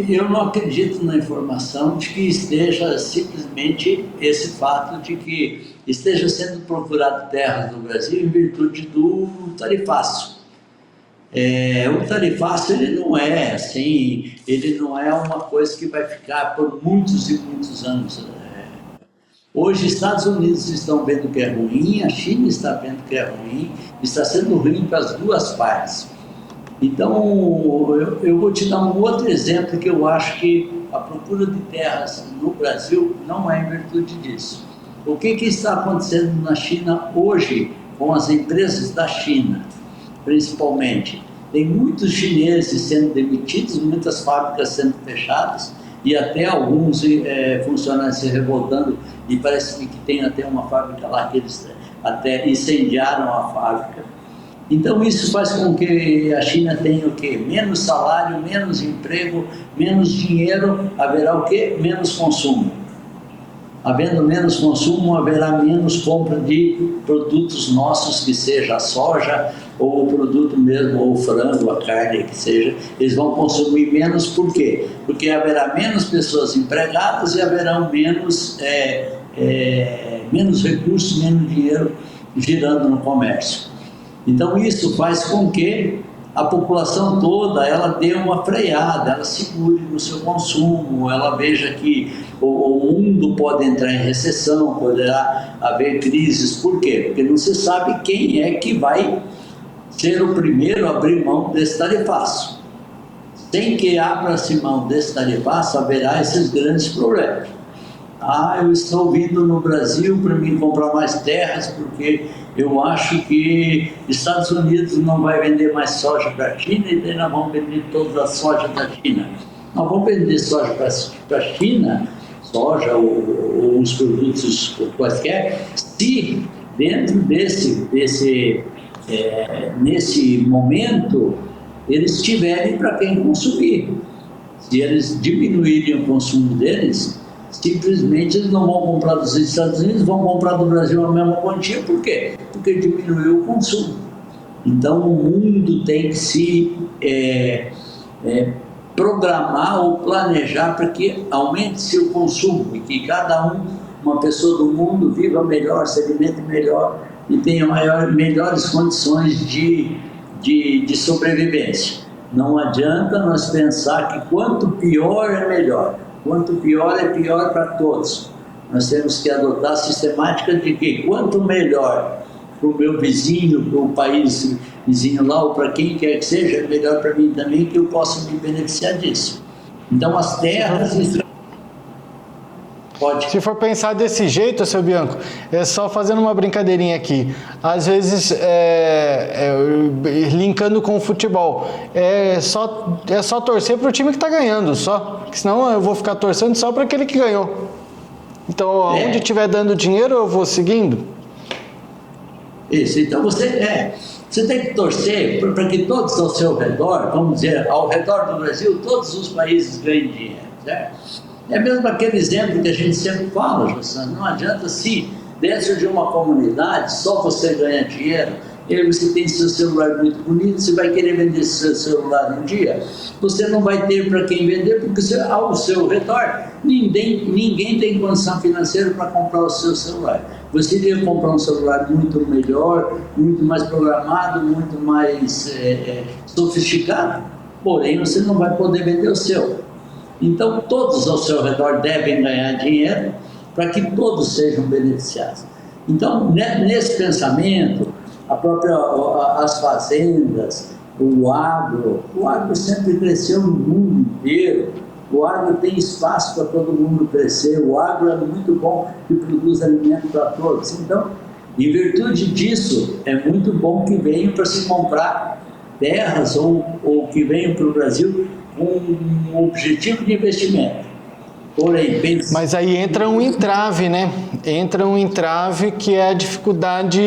eu não acredito na informação de que esteja simplesmente esse fato de que esteja sendo procurado terras no Brasil em virtude do tarifaço. O tarifaço, ele não é assim, ele não é uma coisa que vai ficar por muitos e muitos anos. Hoje, Estados Unidos estão vendo que é ruim, a China está vendo que é ruim, está sendo ruim para as duas partes. Então, eu vou te dar um outro exemplo que eu acho que a procura de terras no Brasil não é em virtude disso. O que está acontecendo na China hoje com as empresas da China, principalmente? Tem muitos chineses sendo demitidos, muitas fábricas sendo fechadas e até alguns funcionários se revoltando, e parece que tem até uma fábrica lá que eles até incendiaram a fábrica. Então isso faz com que a China tenha o quê? Menos salário, menos emprego, menos dinheiro, haverá o quê? Menos consumo. Havendo menos consumo, haverá menos compra de produtos nossos, que seja a soja, ou o produto mesmo, ou o frango, a carne, que seja. Eles vão consumir menos, por quê? Porque haverá menos pessoas empregadas e haverá menos recursos, menos dinheiro girando no comércio. Então isso faz com que a população toda ela dê uma freada, ela segure no seu consumo, ela veja que o mundo pode entrar em recessão, poderá haver crises. Por quê? Porque não se sabe quem é que vai ser o primeiro a abrir mão desse tarifaço. Sem que abra-se mão desse tarifaço, haverá esses grandes problemas. Eu estou vindo no Brasil para me comprar mais terras, porque eu acho que Estados Unidos não vai vender mais soja para a China, e daí nós vamos vender toda a soja da China. Nós vamos vender soja para a China, soja ou uns produtos quaisquer, se dentro nesse momento eles tiverem para quem consumir. Se eles diminuírem o consumo deles, simplesmente eles não vão comprar dos Estados Unidos, vão comprar do Brasil a mesma quantia. Por quê? Porque diminuiu o consumo. Então o mundo tem que se programar ou planejar para que aumente-se o consumo e que uma pessoa do mundo viva melhor, se alimente melhor e tenha melhores condições de sobrevivência. Não adianta nós pensar que quanto pior é melhor. Quanto pior é pior para todos. Nós temos que adotar a sistemática de que quanto melhor para o meu vizinho, para o país vizinho lá, ou para quem quer que seja, é melhor para mim também, que eu possa me beneficiar disso. Então as terras... Pode. Se for pensar desse jeito, seu Bianco, só fazendo uma brincadeirinha aqui, às vezes linkando com o futebol, é só torcer para o time que está ganhando, só, senão eu vou ficar torcendo só para aquele que ganhou. Então, onde estiver dando dinheiro, eu vou seguindo. Isso, então você tem que torcer para que todos ao seu redor, vamos dizer, ao redor do Brasil, todos os países ganhem dinheiro, certo? É mesmo aquele exemplo que a gente sempre fala, José, não adianta se dentro de uma comunidade só você ganha dinheiro, e aí você tem seu celular muito bonito, você vai querer vender seu celular um dia, você não vai ter para quem vender, porque ao seu redor ninguém tem condição financeira para comprar o seu celular. Você iria comprar um celular muito melhor, muito mais programado, muito mais sofisticado, porém você não vai poder vender o seu. Então todos ao seu redor devem ganhar dinheiro para que todos sejam beneficiados. Então nesse pensamento, as fazendas, o agro sempre cresceu no mundo inteiro. O agro tem espaço para todo mundo crescer. O agro é muito bom e produz alimento para todos. Então, em virtude disso, é muito bom que venham para se comprar terras ou que venham para o Brasil com um objetivo de investimento. Porém, mas aí entra um entrave, né? Entra um entrave que é a dificuldade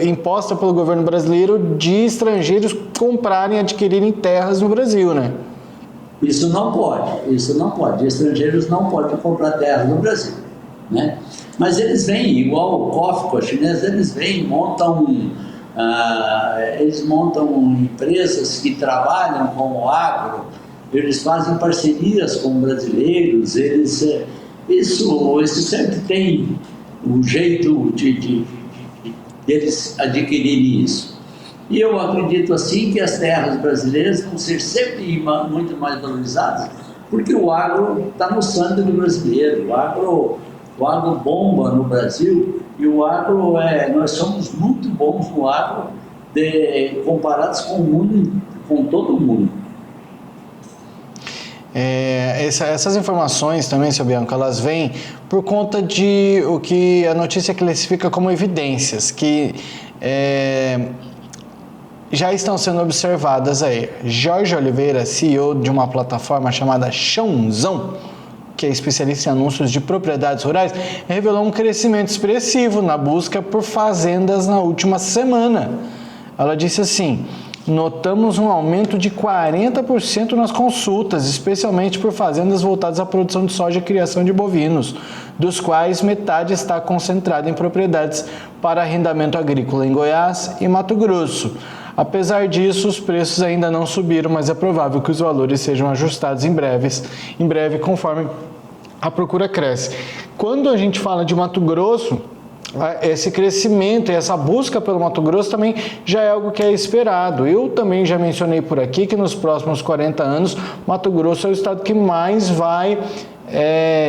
imposta pelo governo brasileiro de estrangeiros comprarem, adquirirem terras no Brasil, né? Isso não pode. Estrangeiros não podem comprar terras no Brasil, né? Mas eles vêm, igual o COFCO chinês, eles vêm, eles montam empresas que trabalham com o agro. Eles fazem parcerias com brasileiros, isso sempre tem um jeito de eles adquirirem isso. E eu acredito assim que as terras brasileiras vão ser sempre muito mais valorizadas, porque o agro está no sangue do brasileiro, o agro bomba no Brasil, e o agro, nós somos muito bons no agro comparados com o mundo, com todo o mundo. Essas informações também, seu Bianco, elas vêm por conta de o que a notícia classifica como evidências, que já estão sendo observadas aí. Jorge Oliveira, CEO de uma plataforma chamada Chãozão, que é especialista em anúncios de propriedades rurais, revelou um crescimento expressivo na busca por fazendas na última semana. Ela disse assim: notamos um aumento de 40% nas consultas, especialmente por fazendas voltadas à produção de soja e criação de bovinos, dos quais metade está concentrada em propriedades para arrendamento agrícola em Goiás e Mato Grosso. Apesar disso, os preços ainda não subiram, mas é provável que os valores sejam ajustados em breve, conforme a procura cresce. Quando a gente fala de Mato Grosso, esse crescimento e essa busca pelo Mato Grosso também já é algo que é esperado. Eu também já mencionei por aqui que nos próximos 40 anos, Mato Grosso é o estado que mais vai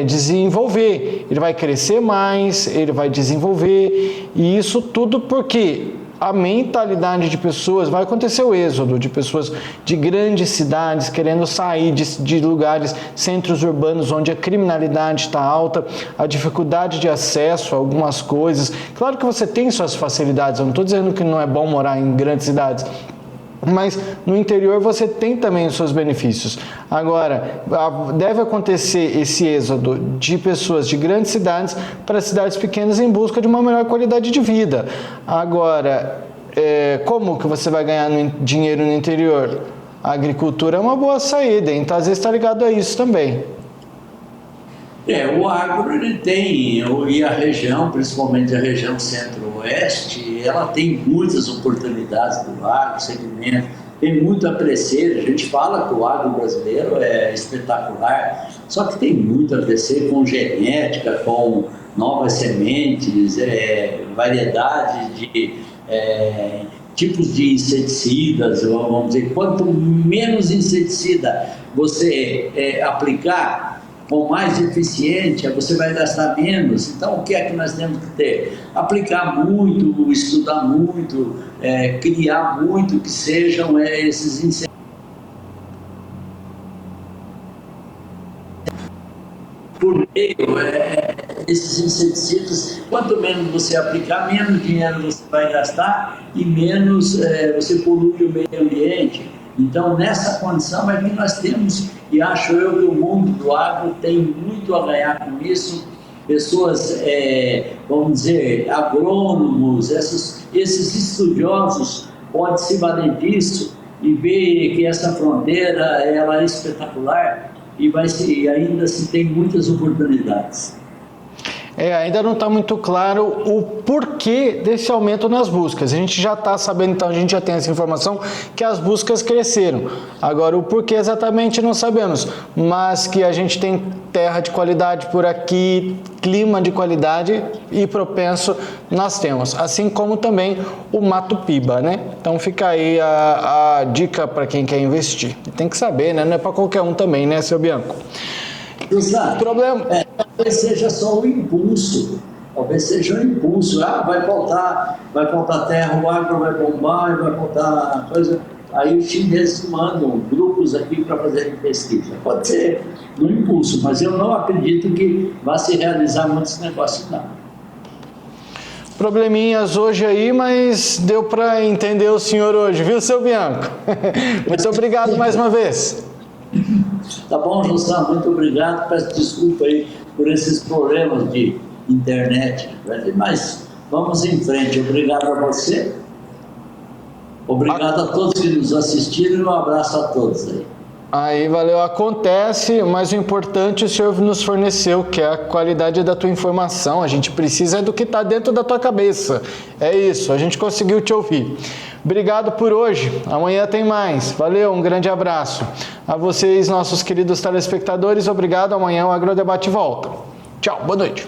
desenvolver. Ele vai crescer mais, ele vai desenvolver, e isso tudo porque a mentalidade de pessoas, vai acontecer o êxodo de pessoas de grandes cidades querendo sair de lugares, centros urbanos onde a criminalidade está alta, a dificuldade de acesso a algumas coisas. Claro que você tem suas facilidades, eu não estou dizendo que não é bom morar em grandes cidades, mas no interior você tem também os seus benefícios. Agora, deve acontecer esse êxodo de pessoas de grandes cidades para cidades pequenas em busca de uma melhor qualidade de vida. Agora, como que você vai ganhar dinheiro no interior? A agricultura é uma boa saída, então às vezes está ligado a isso também. O agro ele tem, e a região, principalmente a região centro-oeste, ela tem muitas oportunidades do agro, segmento, tem muito a crescer. A gente fala que o agro brasileiro é espetacular, só que tem muito a crescer com genética, com novas sementes, variedade de tipos de inseticidas, vamos dizer, quanto menos inseticida você aplicar, com mais eficiente, você vai gastar menos. Então, o que é que nós temos que ter? Aplicar muito, estudar muito, criar muito, que sejam esses insetos. Por meio, esses inseticidas, quanto menos você aplicar, menos dinheiro você vai gastar e menos você polui o meio ambiente. Então, nessa condição é que nós temos, e acho eu que o mundo do agro tem muito a ganhar com isso, pessoas, vamos dizer, agrônomos, esses estudiosos podem se valer disso e ver que essa fronteira ela é espetacular, e ainda se tem muitas oportunidades. Ainda não está muito claro o porquê desse aumento nas buscas. A gente já está sabendo, então, a gente já tem essa informação que as buscas cresceram. Agora, o porquê exatamente não sabemos, mas que a gente tem terra de qualidade por aqui, clima de qualidade e propenso nós temos, assim como também o Mato Piba, né? Então fica aí a dica para quem quer investir. Tem que saber, né? Não é para qualquer um também, né, seu Bianco? O problema talvez seja só o impulso, vai faltar terra, o agro vai bombar, vai faltar coisa. Aí os chineses mandam grupos aqui para fazerem pesquisa. Pode ser no impulso, mas eu não acredito que vá se realizar muitos negócios, não. Probleminhas hoje aí, mas deu para entender o senhor hoje, viu, seu Bianco? Muito obrigado mais uma vez. Tá bom, José, muito obrigado. Peço desculpa aí por esses problemas de internet, mas vamos em frente. Obrigado a você. Obrigado a todos que nos assistiram e um abraço a todos aí. Aí, valeu. Acontece, mas o importante o senhor nos forneceu, que é a qualidade da tua informação. A gente precisa do que está dentro da tua cabeça. É isso, a gente conseguiu te ouvir. Obrigado por hoje. Amanhã tem mais. Valeu, um grande abraço. A vocês, nossos queridos telespectadores, obrigado. Amanhã o Agrodebate volta. Tchau, boa noite.